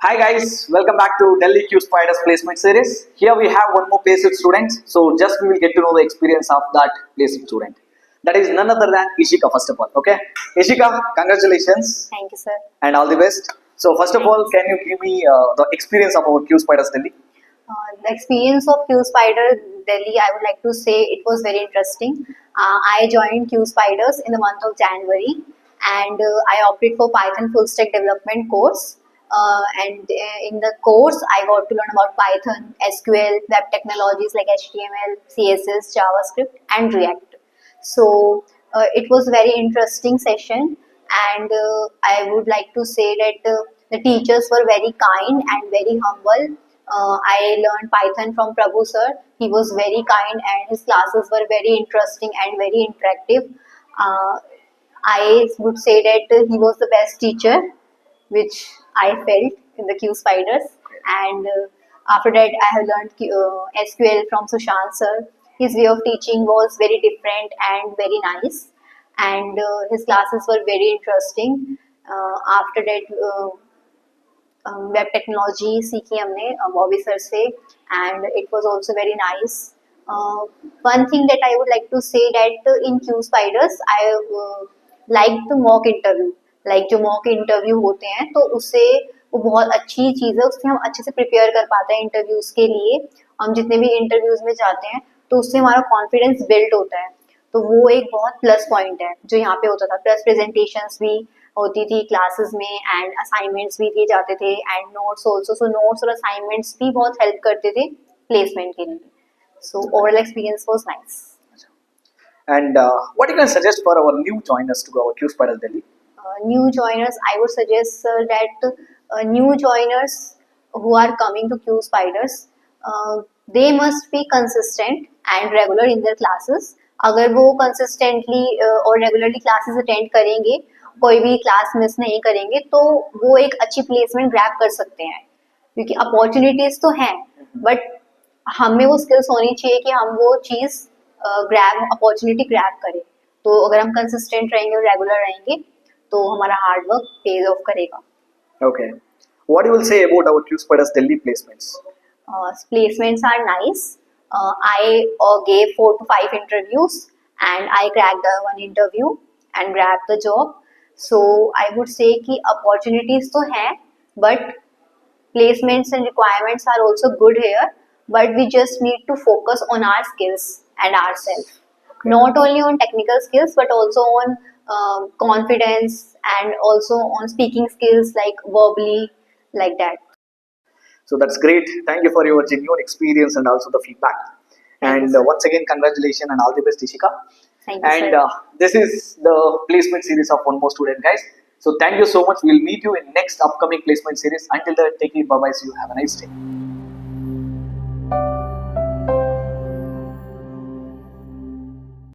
Hi guys, welcome back to Delhi Q Spiders Placement Series. Here we have one more placement student. So just we will get to know the experience of that placement student. That is none other than Ishika first of all. Okay, Ishika, congratulations Thank you, sir. and all the best. So first of all, can you give me the experience of our Q Spiders Delhi? The experience of Q Spider Delhi, I would like to say it was very interesting. I joined Q Spiders in the month of January, and I opted for Python full stack development course. And in the course, I got to learn about Python, SQL, web technologies like HTML, CSS, JavaScript, and React. So it was very interesting session, and I would like to say that the teachers were very kind and very humble. I learned Python from Prabhu sir. He was very kind, and his classes were very interesting and very interactive. Uh, I would say that he was the best teacher, which I felt in the Q Spiders. And after that, I have learned SQL from Sushant sir. His way of teaching was very different and very nice, and his classes were very interesting. After that, web technology सीखी हमने Bobby sir से and it was also very nice one thing that I would like to say that in Q Spiders I like the mock interview like जो mock interview होते हैं तो उससे वो बहुत अच्छी चीज़ है उससे हम अच्छे से प्रिपेयर कर पाते हैं इंटरव्यूज़ के लिए हम जितने भी इंटरव्यूज़ में जाते हैं तो उससे हमारा कॉन्फिडेंस बिल्ड होता है तो वो एक बहुत प्लस पॉइंट है जो यहाँ पे होता था प्लस प्रेजेंटेशंस भी होती थी क्लासेस में एंड असाइनमेंट्स भी दिए जाते थे and notes also so notes और असाइनमेंट्स भी बहुत हेल्प करते थे प्लेसमेंट के लिए so overall experience was nice And what you can suggest for our new joiners to go our Q Spiders Delhi? New joiners I would suggest sir that new joiners who are coming to Q Spiders they must be consistent and regular in their classes अगर वो consistently और regularly classes attend करेंगे कोई भी class miss नहीं करेंगे तो वो एक अच्छी प्लेसमेंट ग्रैब कर सकते हैं क्योंकि अपॉर्चुनिटीज तो हैं बट हमें वो स्किल्स होनी चाहिए कि हम वो चीज़ ग्रैब अपॉर्चुनिटी ग्रैब करें तो अगर हम कंसिस्टेंट रहेंगे और रेगुलर रहेंगे तो हमारा हार्ड वर्क पेज ऑफ करेगा Okay. What you will say about our Q Spiders Delhi placements? Placements are nice. I gave 4 to 5 interviews and I cracked the one interview and grabbed the job. So I would say कि opportunities तो हैं but placements and requirements are also good here but we just need to focus on our skills and ourselves. Not only on technical skills but also on confidence and also on speaking skills like verbally like that. So that's great. Thank you for your genuine experience and also the feedback. And once again, congratulations and all the best, Ishika. Thank you, And sir. this is the placement series of One More Student, guys. So thank you so much. We'll meet you in next upcoming placement series. Until then, take it. Bye bye. See you. Have a nice day.